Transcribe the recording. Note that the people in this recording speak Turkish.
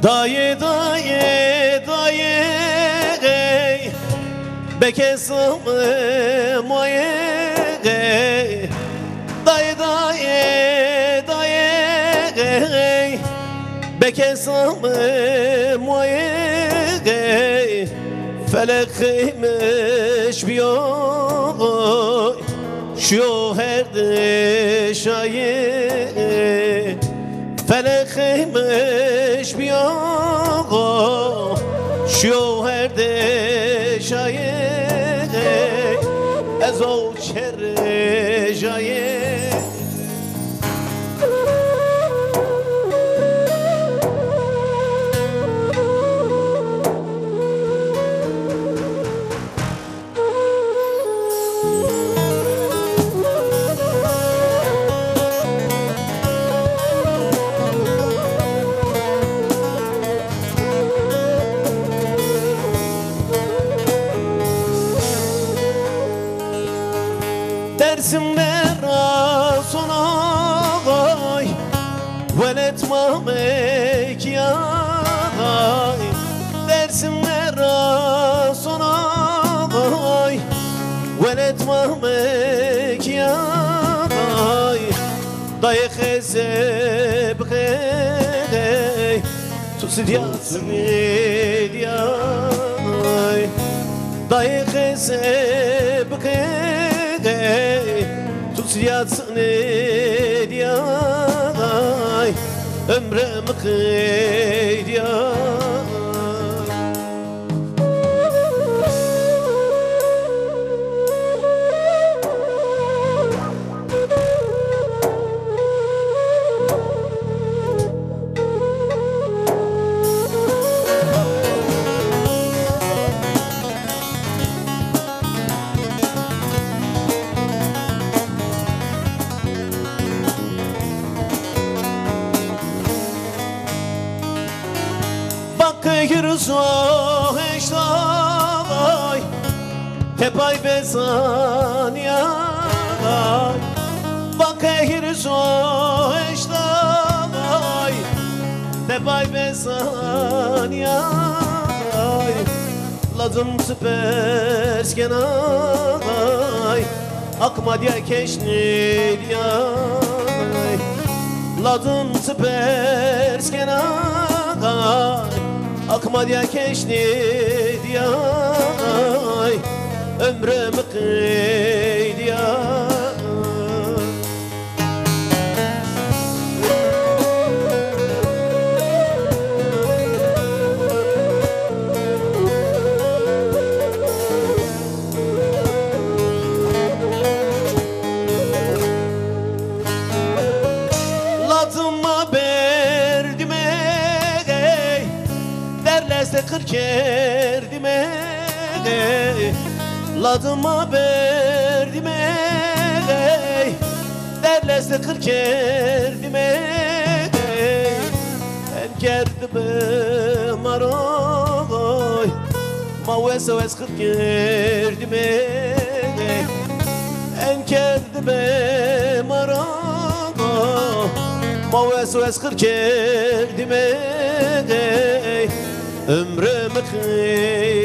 Dayı dayı dayı Bekesam moye Dayı dayı dayı Bekesam moye Felek kıymış biyoy Şu herde şayi Felek kıymış biyoy Şu herde şayi Ez ol çere şayi Dersimde rasonay Velet mahmek yay Dersimde rasonay Velet mahmek yay Dayı khezeb gey Tusid yatsın yay Dayı khezeb gey Tutsyatsın ediyay Ömrüm kıydiyay Girzo eştay Tepay bezan yay Vakı girzo eştay Tepay bezan yay Lazım süpers genay Akma diye keşnil yay Lazım süpers genay Akma diye keşni diyay Ömrüm kıydiyay Latıma berdime Derleste kırk erdime Ladıma berdime Derleste kırk erdime Enkerdime maroy Mavese ves kırk erdime Enkerdime maroy Mavese ves kırk erdime Ömrüm kıy